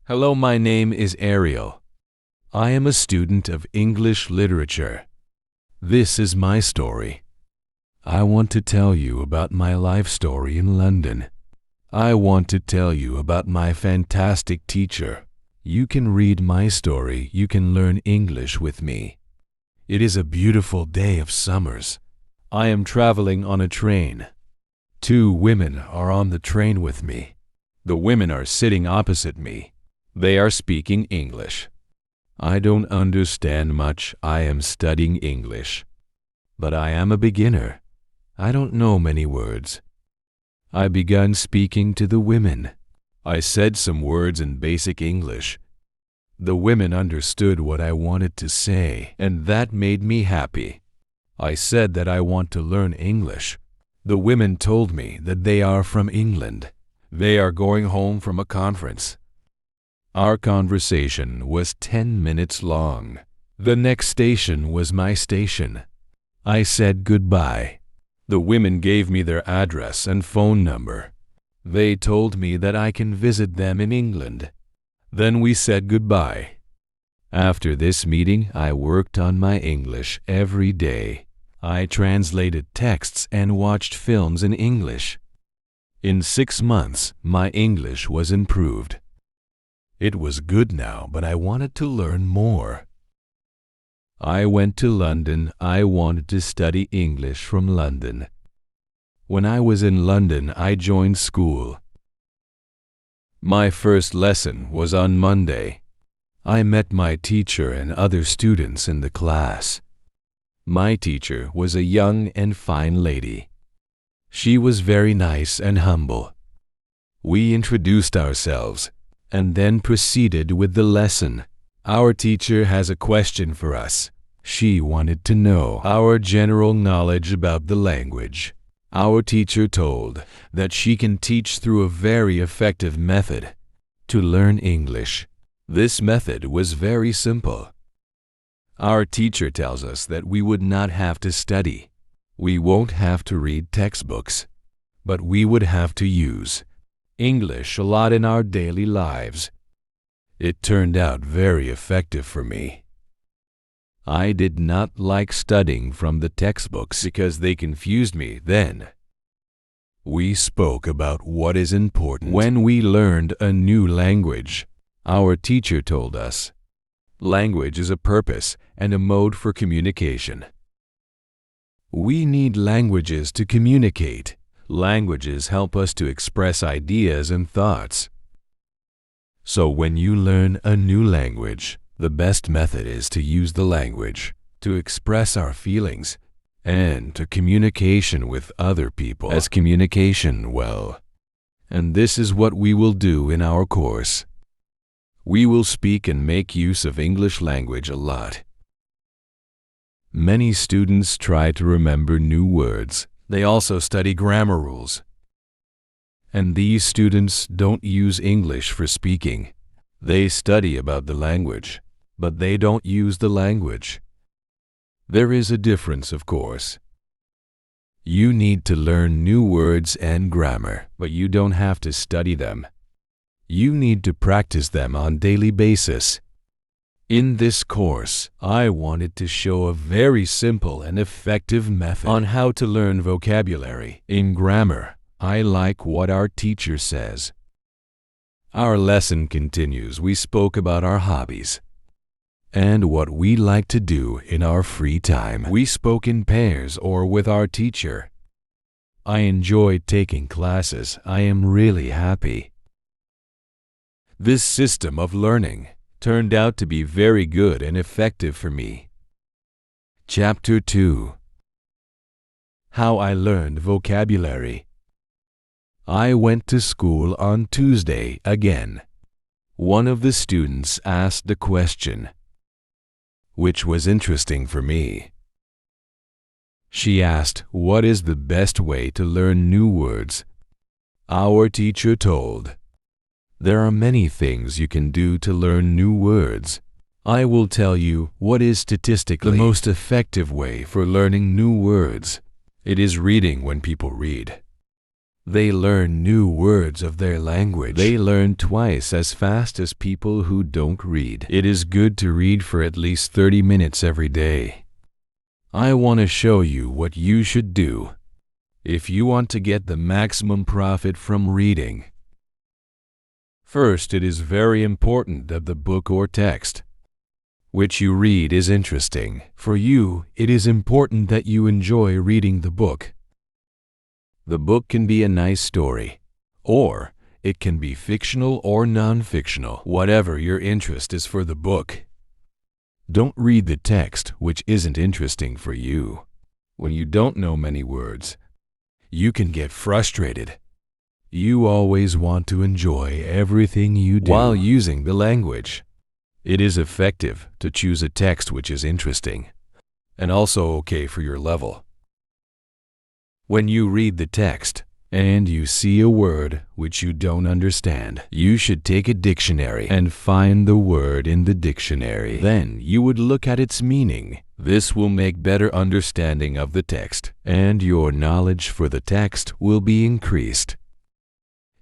Hello, my name is Ariel. I am a student of English literature. This is my story. I want to tell you about my life story in London. I want to tell you about my fantastic teacher. You can read my story. You can learn English with me. It is a beautiful day of summers. I am traveling on a train. Two women are on the train with me. The women are sitting opposite me. They are speaking English. I don't understand much. I am studying English. But I am a beginner. I don't know many words. I began speaking to the women. I said some words in basic English. The women understood what I wanted to say, and that made me happy. I said that I want to learn English. The women told me that they are from England. They are going home from a conference. Our conversation was 10 minutes long. The next station was my station. I said goodbye. The women gave me their address and phone number. They told me that I can visit them in England. Then we said goodbye. After this meeting, I worked on my English every day. I translated texts and watched films in English. In 6 months, my English was improved. It was good now, but I wanted to learn more. I went to London. I wanted to study English from London. When I was in London, I joined school. My first lesson was on Monday. I met my teacher and other students in the class. My teacher was a young and fine lady. She was very nice and humble. We introduced ourselves and then proceeded with the lesson. Our teacher has a question for us. She wanted to know our general knowledge about the language. Our teacher told that she can teach through a very effective method to learn English. This method was very simple. Our teacher tells us that we would not have to study. We won't have to read textbooks, but we would have to use English a lot in our daily lives. It turned out very effective for me. I did not like studying from the textbooks because they confused me then. We spoke about what is important. When we learned a new language, our teacher told us, language is a purpose and a mode for communication. We need languages to communicate. Languages help us to express ideas and thoughts. So when you learn a new language, the best method is to use the language to express our feelings and to communication with other people as communication well. And this is what we will do in our course. We will speak and make use of English language a lot. Many students try to remember new words. They also study grammar rules. And these students don't use English for speaking. They study about the language, but they don't use the language. There is a difference, of course. You need to learn new words and grammar, but you don't have to study them. You need to practice them on daily basis. In this course, I wanted to show a very simple and effective method on how to learn vocabulary. In grammar, I like what our teacher says. Our lesson continues. We spoke about our hobbies and what we like to do in our free time. We spoke in pairs or with our teacher. I enjoyed taking classes. I am really happy. This system of learning turned out to be very good and effective for me. Chapter 2. How I learned vocabulary. I went to school on Tuesday again. One of the students asked a question, which was interesting for me. She asked, what is the best way to learn new words? Our teacher told, there are many things you can do to learn new words. I will tell you what is statistically the most effective way for learning new words. It is reading when people read. They learn new words of their language. They learn twice as fast as people who don't read. It is good to read for at least 30 minutes every day. I want to show you what you should do if you want to get the maximum profit from reading. First, it is very important that the book or text which you read is interesting. For you, it is important that you enjoy reading the book. The book can be a nice story, or it can be fictional or non-fictional, whatever your interest is for the book. Don't read the text which isn't interesting for you. When you don't know many words, you can get frustrated. You always want to enjoy everything you do while using the language. It is effective to choose a text which is interesting and also okay for your level. When you read the text and you see a word which you don't understand, you should take a dictionary and find the word in the dictionary. Then you would look at its meaning. This will make better understanding of the text, and your knowledge for the text will be increased.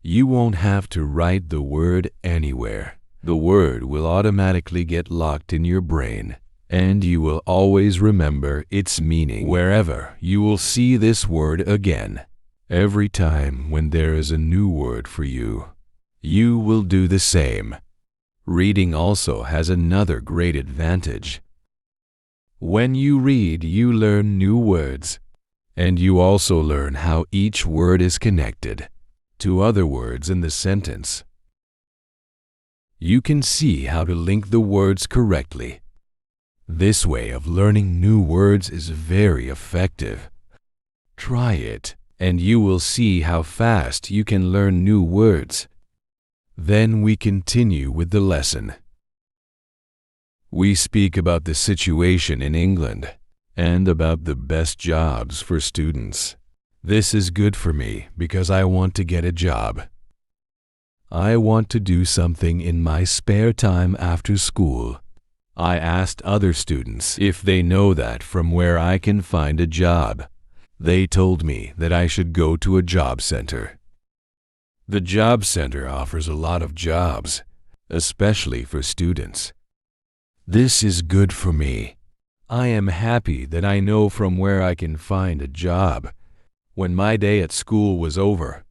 You won't have to write the word anywhere. The word will automatically get locked in your brain, and you will always remember its meaning wherever you will see this word again. Every time when there is a new word for you, you will do the same. Reading also has another great advantage. When you read, you learn new words, and you also learn how each word is connected to other words in the sentence. You can see how to link the words correctly. This way of learning new words is very effective. Try it, and you will see how fast you can learn new words. Then we continue with the lesson. We speak about the situation in England and about the best jobs for students. This is good for me because I want to get a job. I want to do something in my spare time after school. I asked other students if they know that from where I can find a job. They told me that I should go to a job center. The job center offers a lot of jobs, especially for students. This is good for me. I am happy that I know from where I can find a job. When my day at school was over,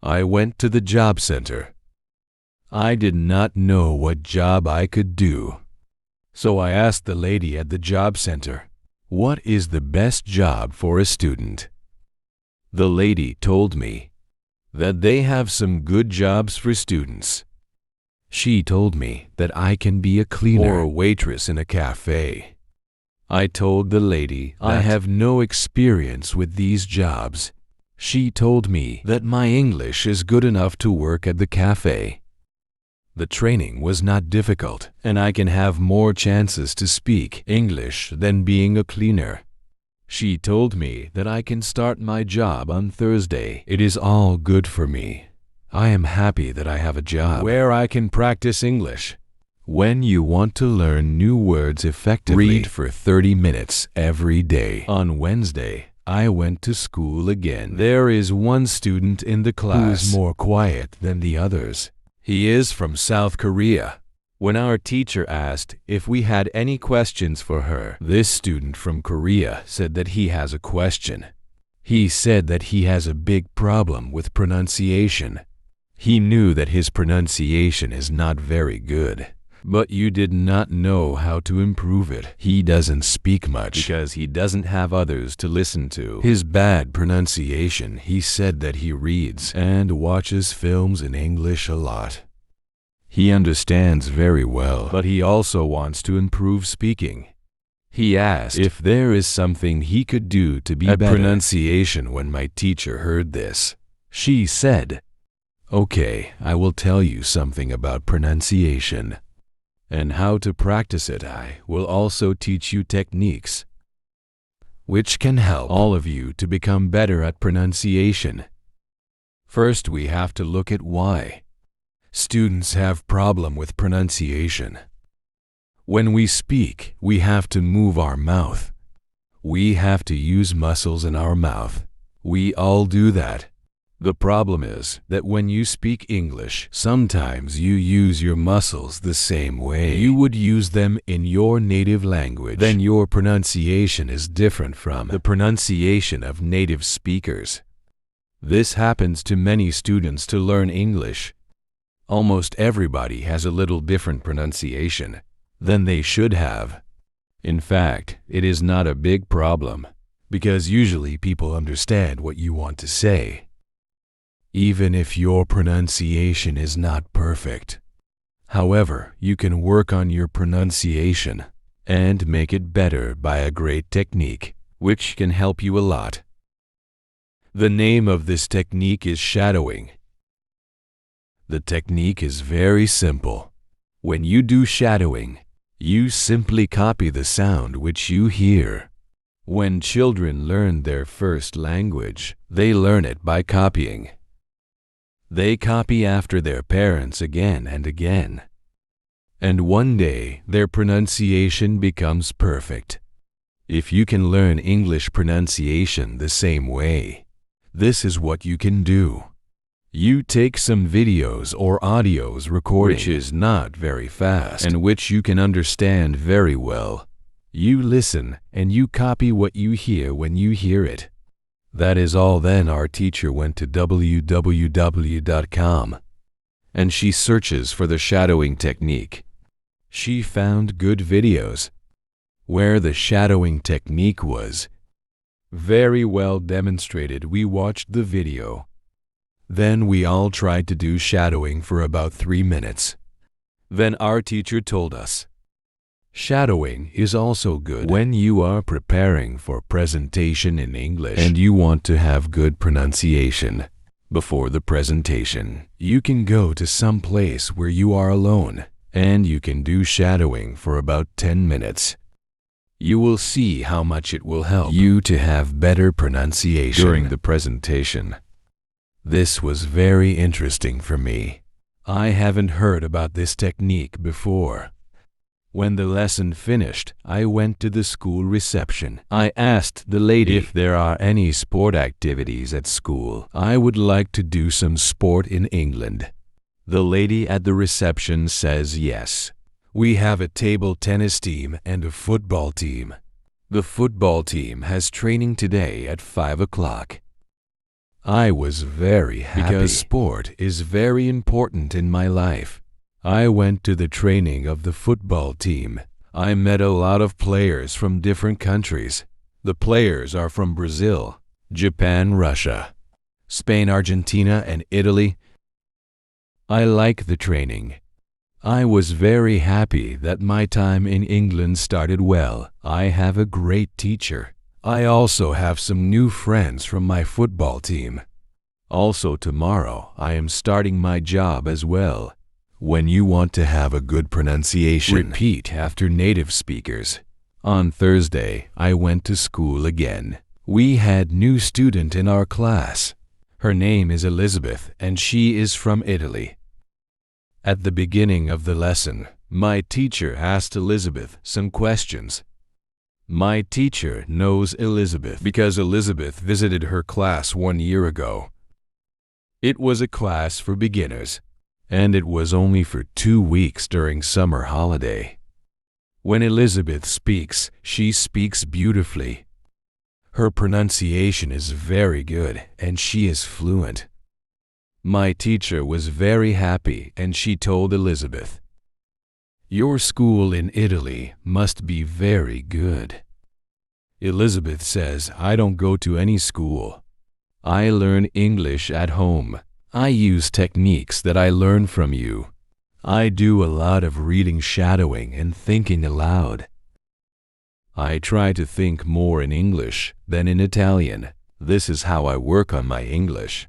I went to the job center. I did not know what job I could do. So I asked the lady at the job center, "What is the best job for a student?" The lady told me that they have some good jobs for students. She told me that I can be a cleaner or a waitress in a cafe. I told the lady I have no experience with these jobs. She told me that my English is good enough to work at the cafe. The training was not difficult, and I can have more chances to speak English than being a cleaner. She told me that I can start my job on Thursday. It is all good for me. I am happy that I have a job where I can practice English. When you want to learn new words effectively, read for 30 minutes every day. On Wednesday, I went to school again. There is one student in the class who is more quiet than the others. He is from South Korea. When our teacher asked if we had any questions for her, this student from Korea said that he has a question. He said that he has a big problem with pronunciation. He knew that his pronunciation is not very good, but you did not know how to improve it. He doesn't speak much because he doesn't have others to listen to. His bad pronunciation, he said that he reads and watches films in English a lot. He understands very well, but he also wants to improve speaking. He asked if there is something he could do to be better at pronunciation. When my teacher heard this, she said, "Okay, I will tell you something about pronunciation and how to practice it. I will also teach you techniques which can help all of you to become better at pronunciation. First, we have to look at why students have problem with pronunciation. When we speak, we have to move our mouth. We have to use muscles in our mouth. We all do that. The problem is that when you speak English, sometimes you use your muscles the same way you would use them in your native language. Then your pronunciation is different from the pronunciation of native speakers. This happens to many students to learn English. Almost everybody has a little different pronunciation than they should have. In fact, it is not a big problem, because usually people understand what you want to say, even if your pronunciation is not perfect. However, you can work on your pronunciation and make it better by a great technique, which can help you a lot. The name of this technique is shadowing. The technique is very simple. When you do shadowing, you simply copy the sound which you hear. When children learn their first language, they learn it by copying. They copy after their parents again and again. And one day, their pronunciation becomes perfect. If you can learn English pronunciation the same way, this is what you can do. You take some videos or audios recording, which is not very fast and which you can understand very well. You listen and you copy what you hear when you hear it. That is all. Then our teacher went to www.com and she searches for the shadowing technique. She found good videos where the shadowing technique was very well demonstrated. We watched the video. Then we all tried to do shadowing for about 3 minutes. Then our teacher told us, shadowing is also good when you are preparing for presentation in English and you want to have good pronunciation. Before the presentation, you can go to some place where you are alone and you can do shadowing for about 10 minutes. You will see how much it will help you to have better pronunciation during the presentation. This was very interesting for me. I haven't heard about this technique before. When the lesson finished, I went to the school reception. I asked the lady if there are any sport activities at school. I would like to do some sport in England. The lady at the reception says yes. We have a table tennis team and a football team. The football team has training today at 5 o'clock. I was very happy because sport is very important in my life. I went to the training of the football team. I met a lot of players from different countries. The players are from Brazil, Japan, Russia, Spain, Argentina, and Italy. I like the training. I was very happy that my time in England started well. I have a great teacher. I also have some new friends from my football team. Also tomorrow, I am starting my job as well. When you want to have a good pronunciation, repeat after native speakers. On Thursday, I went to school again. We had new student in our class. Her name is Elizabeth and she is from Italy. At the beginning of the lesson, my teacher asked Elizabeth some questions. My teacher knows Elizabeth because Elizabeth visited her class 1 year ago. It was a class for beginners, and it was only for 2 weeks during summer holiday. When Elizabeth speaks, she speaks beautifully. Her pronunciation is very good and she is fluent. My teacher was very happy and she told Elizabeth, "Your school in Italy must be very good." Elizabeth says, "I don't go to any school. I learn English at home. I use techniques that I learn from you. I do a lot of reading, shadowing, and thinking aloud. I try to think more in English than in Italian. This is how I work on my English.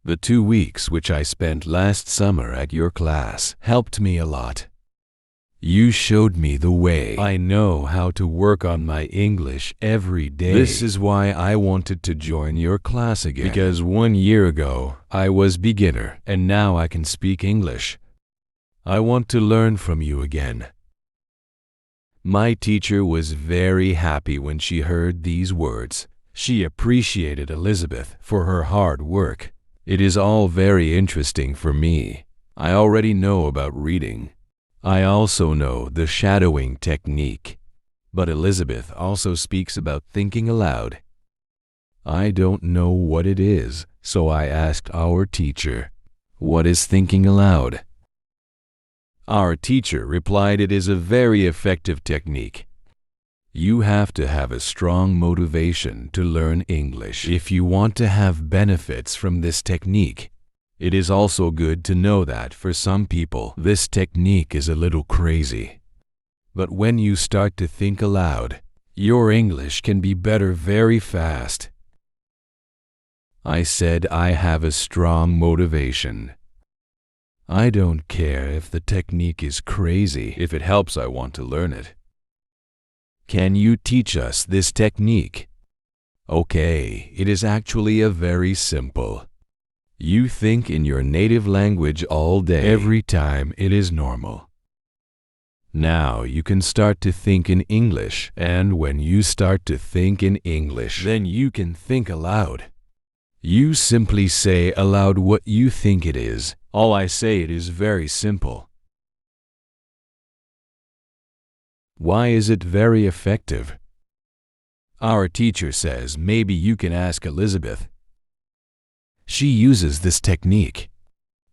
The 2 weeks which I spent last summer at your class helped me a lot. You showed me the way. I know how to work on my English every day. This is why I wanted to join your class again. Because 1 year ago, I was beginner, and now I can speak English. I want to learn from you again." My teacher was very happy when she heard these words. She appreciated Elizabeth for her hard work. It is all very interesting for me. I already know about reading. I also know the shadowing technique. But Elizabeth also speaks about thinking aloud. I don't know what it is, so I asked our teacher, "What is thinking aloud?" Our teacher replied it is a very effective technique. You have to have a strong motivation to learn English if you want to have benefits from this technique. It is also good to know that for some people, this technique is a little crazy. But when you start to think aloud, your English can be better very fast. I said I have a strong motivation. I don't care if the technique is crazy. If it helps, I want to learn it. Can you teach us this technique? Okay, it is actually a very simple. You think in your native language all day. Every time it is normal. Now you can start to think in English, and when you start to think in English, then you can think aloud. You simply say aloud what you think it is. All I say it is very simple. Why is it very effective? Our teacher says maybe you can ask Elizabeth. She uses this technique.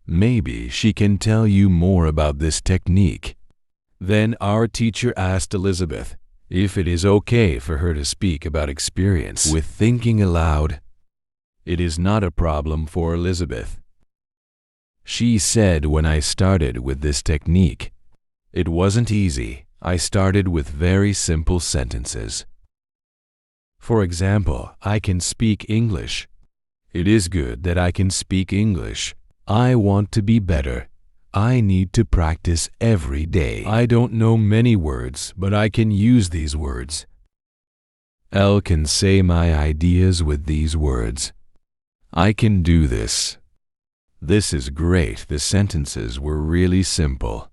Maybe she can tell you more about this technique. Then our teacher asked Elizabeth if it is okay for her to speak about experience with thinking aloud. It is not a problem for Elizabeth. She said when I started with this technique, it wasn't easy. I started with very simple sentences. For example, I can speak English. It is good that I can speak English. I want to be better. I need to practice every day. I don't know many words, but I can use these words. Elle can say my ideas with these words. I can do this. This is great. The sentences were really simple.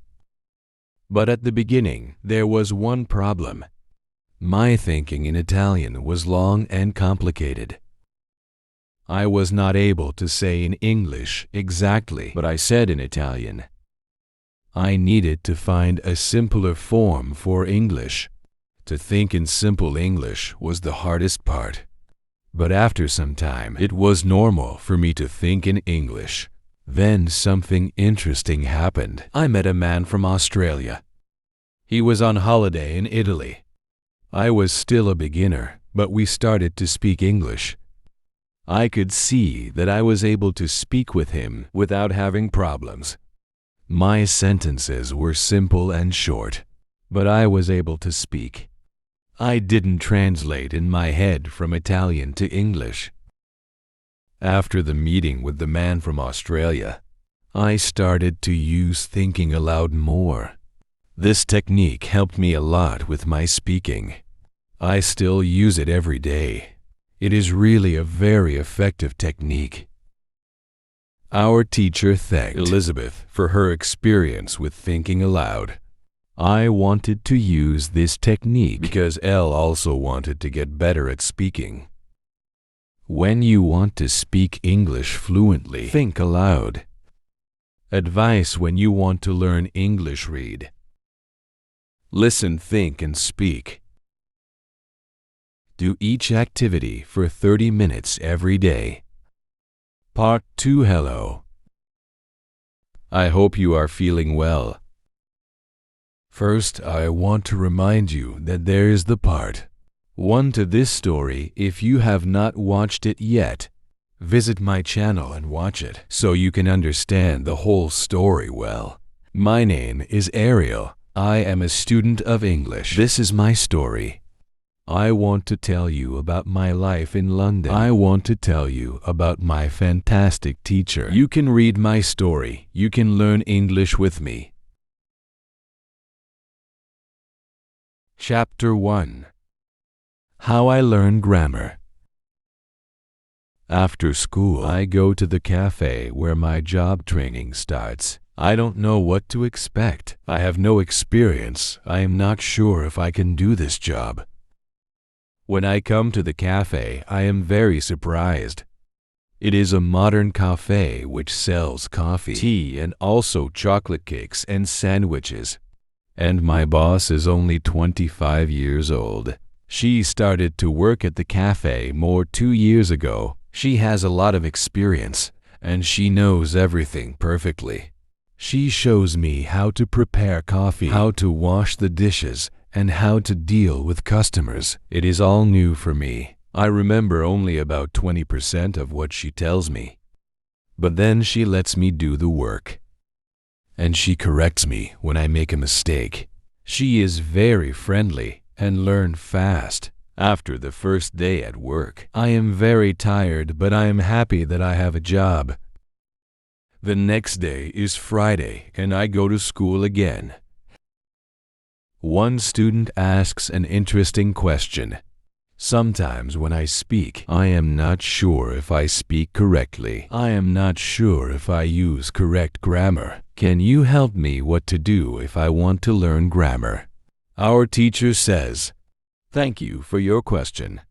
But at the beginning, there was one problem. My thinking in Italian was long and complicated. I was not able to say in English exactly what I said in Italian. I needed to find a simpler form for English. To think in simple English was the hardest part. But after some time, it was normal for me to think in English. Then something interesting happened. I met a man from Australia. He was on holiday in Italy. I was still a beginner, but we started to speak English. I could see that I was able to speak with him without having problems. My sentences were simple and short, but I was able to speak. I didn't translate in my head from Italian to English. After the meeting with the man from Australia, I started to use thinking aloud more. This technique helped me a lot with my speaking. I still use it every day. It is really a very effective technique. Our teacher thanked Elizabeth for her experience with thinking aloud. I wanted to use this technique because Elle also wanted to get better at speaking. When you want to speak English fluently, think aloud. Advice when you want to learn English: read. Listen, think, and speak. Do each activity for 30 minutes every day. Part 2. Hello. I hope you are feeling well. First, I want to remind you that there is the part 1 to this story. If you have not watched it yet, visit my channel and watch it so you can understand the whole story well. My name is Ariel. I am a student of English. This is my story. I want to tell you about my life in London. I want to tell you about my fantastic teacher. You can read my story. You can learn English with me. Chapter 1. How I Learn Grammar. After school, I go to the cafe where my job training starts. I don't know what to expect. I have no experience. I am not sure if I can do this job. When I come to the cafe, I am very surprised. It is a modern cafe which sells coffee, tea, and also chocolate cakes and sandwiches. And my boss is only 25 years old. She started to work at the cafe more 2 years ago. She has a lot of experience, and she knows everything perfectly. She shows me how to prepare coffee, how to wash the dishes, and how to deal with customers. It is all new for me. I remember only about 20% of what she tells me. But then she lets me do the work. And she corrects me when I make a mistake. She is very friendly and learns fast. After the first day at work, I am very tired, but I am happy that I have a job. The next day is Friday, and I go to school again. One student asks an interesting question. Sometimes when I speak, I am not sure if I speak correctly. I am not sure if I use correct grammar. Can you help me what to do if I want to learn grammar? Our teacher says, "Thank you for your question."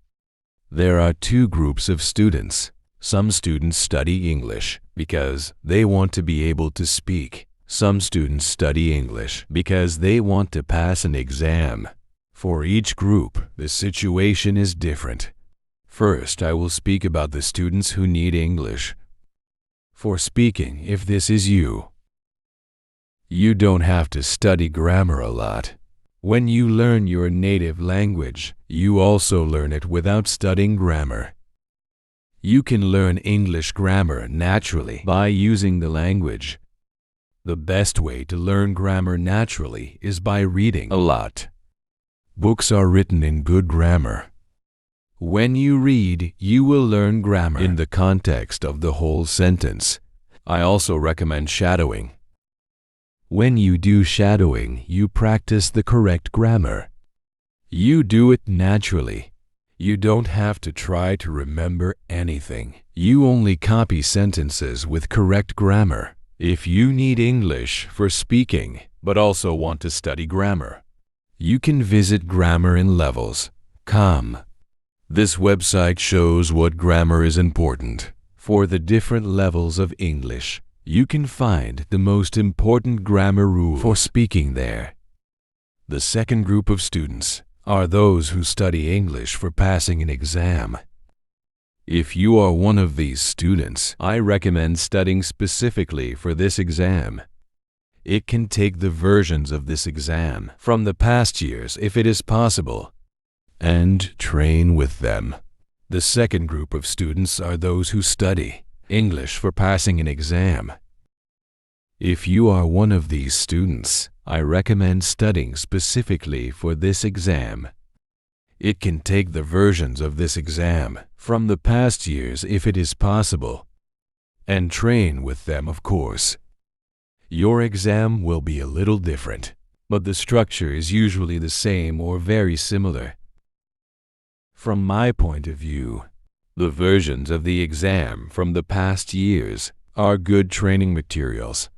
There are two groups of students. Some students study English because they want to be able to speak. Some students study English because they want to pass an exam. For each group, the situation is different. First, I will speak about the students who need English. For speaking, if this is you, you don't have to study grammar a lot. When you learn your native language, you also learn it without studying grammar. You can learn English grammar naturally by using the language. The best way to learn grammar naturally is by reading a lot. Books are written in good grammar. When you read, you will learn grammar in the context of the whole sentence. I also recommend shadowing. When you do shadowing, you practice the correct grammar. You do it naturally. You don't have to try to remember anything. You only copy sentences with correct grammar. If you need English for speaking, but also want to study grammar, you can visit grammar-in-levels.com. This website shows what grammar is important. For the different levels of English, you can find the most important grammar rules for speaking there. The second group of students are those who study English for passing an exam. If you are one of these students, I recommend studying specifically for this exam. It can take the versions of this exam from the past years if it is possible, and train with them. The second group of students are those who study English for passing an exam. If you are one of these students, I recommend studying specifically for this exam. It can take the versions of this exam from the past years if it is possible, and train with them, of course. Your exam will be a little different, but the structure is usually the same or very similar. From my point of view, the versions of the exam from the past years are good training materials.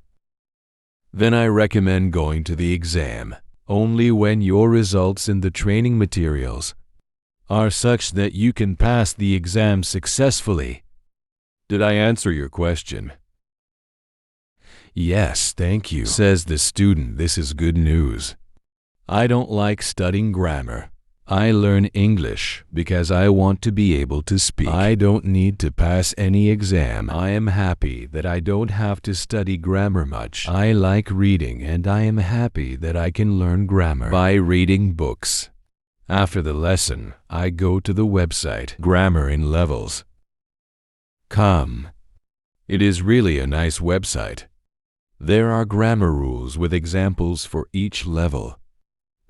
Then I recommend going to the exam only when your results in the training materials are such that you can pass the exam successfully. Did I answer your question? Yes, thank you, says the student. This is good news. I don't like studying grammar. I learn English because I want to be able to speak. I don't need to pass any exam. I am happy that I don't have to study grammar much. I like reading, and I am happy that I can learn grammar by reading books. After the lesson, I go to the website grammar-in-levels.com. It is really a nice website. There are grammar rules with examples for each level.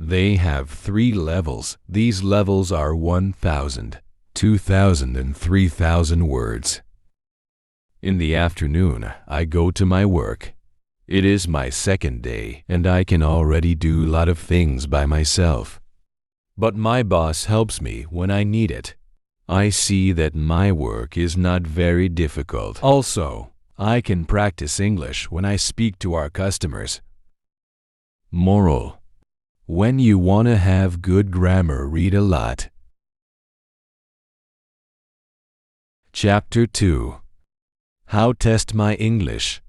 They have 3 levels. These levels are 1,000, 2,000, and 3,000 words. In the afternoon, I go to my work. It is my second day, and I can already do a lot of things by myself. But my boss helps me when I need it. I see that my work is not very difficult. Also, I can practice English when I speak to our customers. Moral: when you want to have good grammar, read a lot. Chapter 2. How Test My English.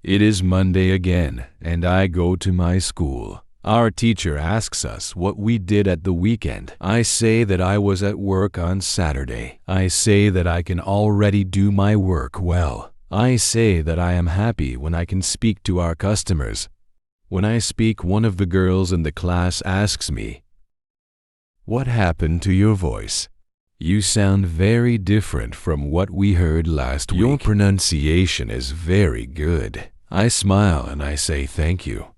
It is Monday again, and I go to my school. Our teacher asks us what we did at the weekend. I say that I was at work on Saturday. I say that I can already do my work well. I say that I am happy when I can speak to our customers. When I speak, one of the girls in the class asks me, "What happened to your voice? You sound very different from what we heard last week. Your pronunciation is very good." I smile and I say thank you.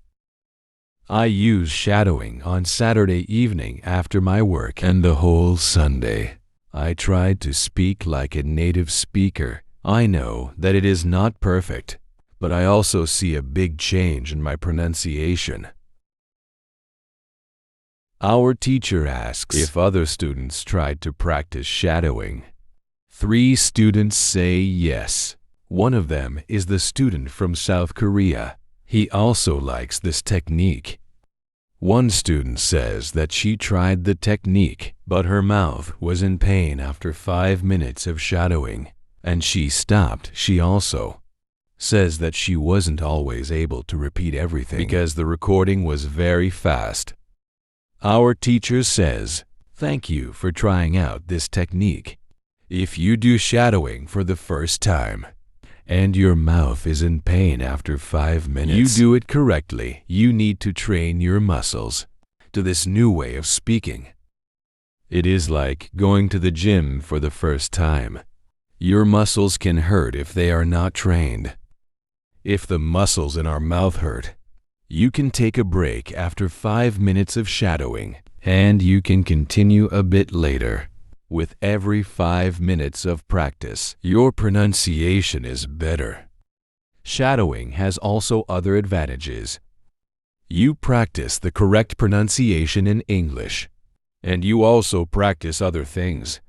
I use shadowing on Saturday evening after my work, and the whole Sunday I tried to speak like a native speaker. I know that it is not perfect, but I also see a big change in my pronunciation. Our teacher asks if other students tried to practice shadowing. 3 students say yes. One of them is the student from South Korea. He also likes this technique. One student says that she tried the technique, but her mouth was in pain after 5 minutes of shadowing, and she stopped. She also says that she wasn't always able to repeat everything because the recording was very fast. Our teacher says, "Thank you for trying out this technique. If you do shadowing for the first time, and your mouth is in pain after 5 minutes, you do it correctly. You need to train your muscles to this new way of speaking. It is like going to the gym for the first time. Your muscles can hurt if they are not trained. If the muscles in our mouth hurt, you can take a break after 5 minutes of shadowing, and you can continue a bit later. With every 5 minutes of practice, your pronunciation is better." Shadowing has also other advantages. You practice the correct pronunciation in English, and you also practice other things.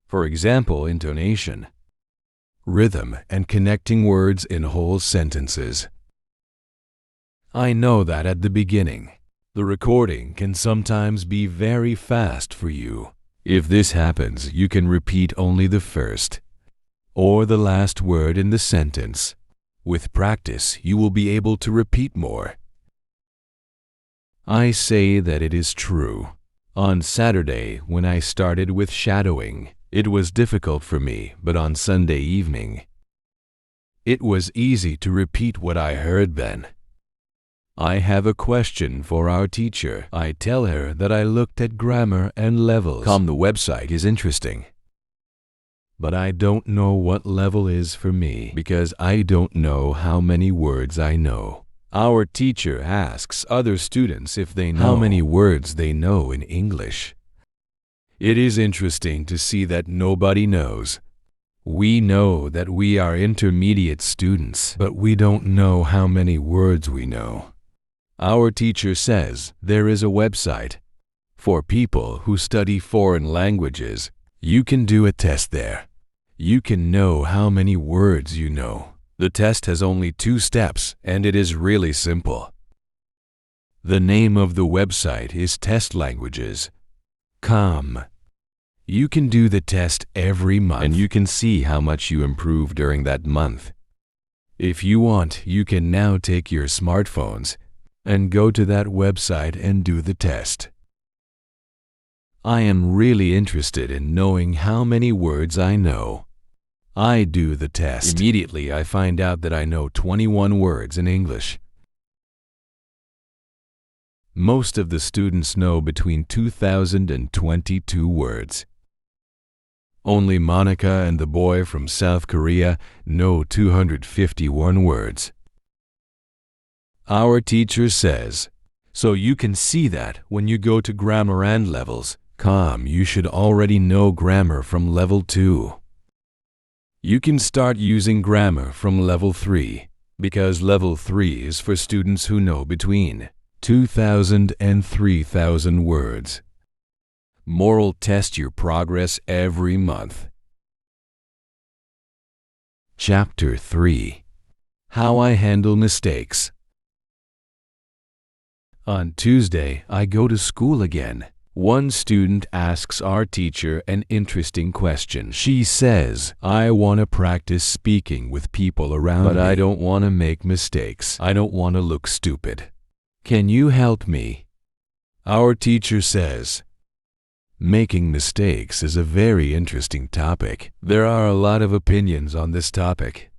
For example, intonation, rhythm, and connecting words in whole sentences. I know that at the beginning, the recording can sometimes be very fast for you. If this happens, you can repeat only the first or the last word in the sentence. With practice, you will be able to repeat more. I say that it is true. On Saturday, when I started with shadowing, it was difficult for me, but on Sunday evening, it was easy to repeat what I heard then. I have a question for our teacher. I tell her that I looked at grammar and levels. The website is interesting, but I don't know what level is for me because I don't know how many words I know. Our teacher asks other students if they know how many words they know in English. It is interesting to see that nobody knows. We know that we are intermediate students, but we don't know how many words we know. Our teacher says there is a website for people who study foreign languages. You can do a test there. You can know how many words you know. The test has only 2 steps, and it is really simple. The name of the website is testlanguages.com. You can do the test every month, and you can see how much you improve during that month. If you want, you can now take your smartphones and go to that website and do the test. I am really interested in knowing how many words I know. I do the test. Immediately, I find out that I know 21 words in English. Most of the students know between 2,000 and 22 words. Only Monica and the boy from South Korea know 251 words. Our teacher says, so you can see that when you go to grammar and levels.com, you should already know grammar from level 2. You can start using grammar from level 3, because level 3 is for students who know between 2,000 and 3,000 words. Moral: test your progress every month. Chapter 3. How I Handle Mistakes. On Tuesday, I go to school again. One student asks our teacher an interesting question. She says, "I want to practice speaking with people around me, but I don't want to make mistakes. I don't want to look stupid. Can you help me?" Our teacher says, "Making mistakes is a very interesting topic. There are a lot of opinions on this topic.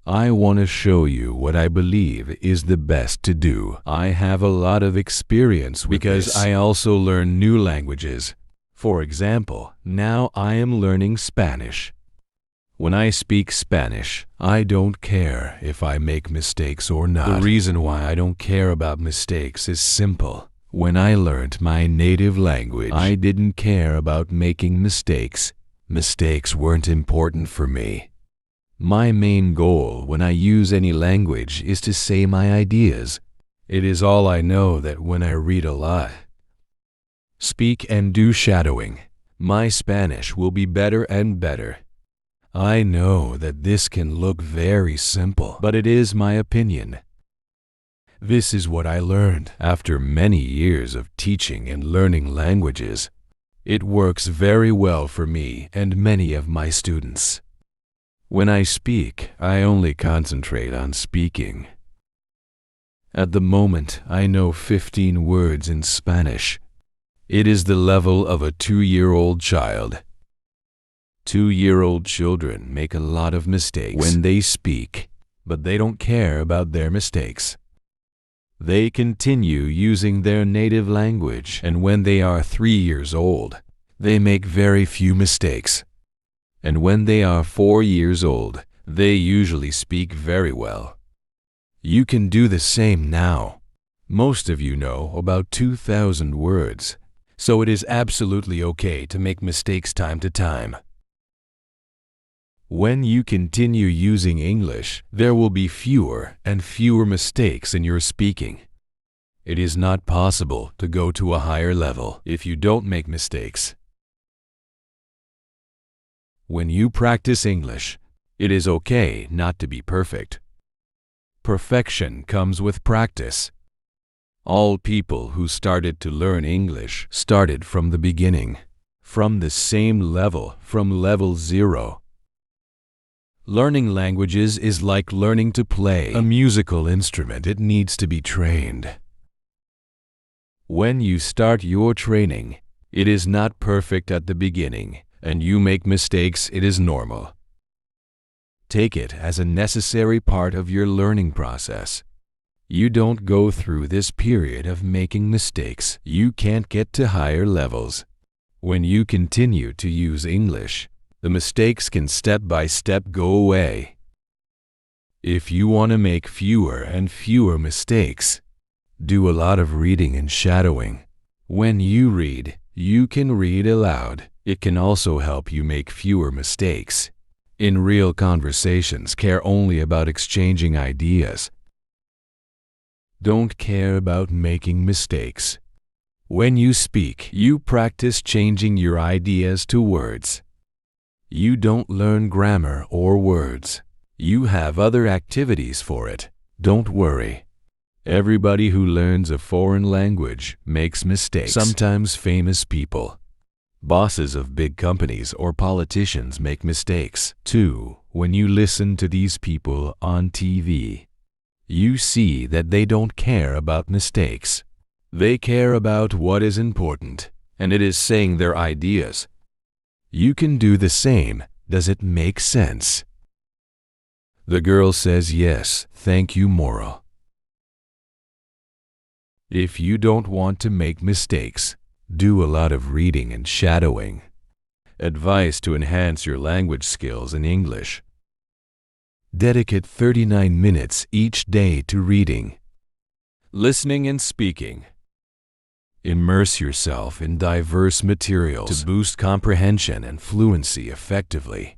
I want to show you what I believe is the best to do. I have a lot of experience with because I also learn new languages. For example, now I am learning Spanish. When I speak Spanish, I don't care if I make mistakes or not. The reason why I don't care about mistakes is simple. When I learned my native language, I didn't care about making mistakes. Mistakes weren't important for me. My main goal when I use any language is to say my ideas. It is all I know that when I read a lot, speak and do shadowing, my Spanish will be better and better. I know that this can look very simple, but it is my opinion. This is what I learned after many years of teaching and learning languages. It works very well for me and many of my students. When I speak, I only concentrate on speaking. At the moment, I know 15 words in Spanish. It is the level of a 2-year-old child. 2-year-old children make a lot of mistakes when they speak, but they don't care about their mistakes. They continue using their native language, and when they are 3 years old, they make very few mistakes. And when they are 4 years old, they usually speak very well. You can do the same now. Most of you know about 2,000 words, so it is absolutely okay to make mistakes time to time. When you continue using English, there will be fewer and fewer mistakes in your speaking. It is not possible to go to a higher level if you don't make mistakes. When you practice English, it is okay not to be perfect. Perfection comes with practice. All people who started to learn English started from the beginning, from the same level, from level 0. Learning languages is like learning to play a musical instrument. It needs to be trained. When you start your training, it is not perfect at the beginning, and you make mistakes. It is normal. Take it as a necessary part of your learning process. You don't go through this period of making mistakes, you can't get to higher levels. When you continue to use English, the mistakes can step by step go away. If you want to make fewer and fewer mistakes, do a lot of reading and shadowing. When you read, you can read aloud. It can also help you make fewer mistakes. In real conversations, care only about exchanging ideas. Don't care about making mistakes. When you speak, you practice changing your ideas to words. You don't learn grammar or words. You have other activities for it. Don't worry. Everybody who learns a foreign language makes mistakes. Sometimes famous people, bosses of big companies or politicians make mistakes too. When you listen to these people on TV, you see that they don't care about mistakes. They care about what is important, and it is saying their ideas. You can do the same. Does it make sense? The girl says yes, thank you, moral. If you don't want to make mistakes, do a lot of reading and shadowing. Advice to enhance your language skills in English. Dedicate 39 minutes each day to reading, listening and speaking. Immerse yourself in diverse materials to boost comprehension and fluency effectively.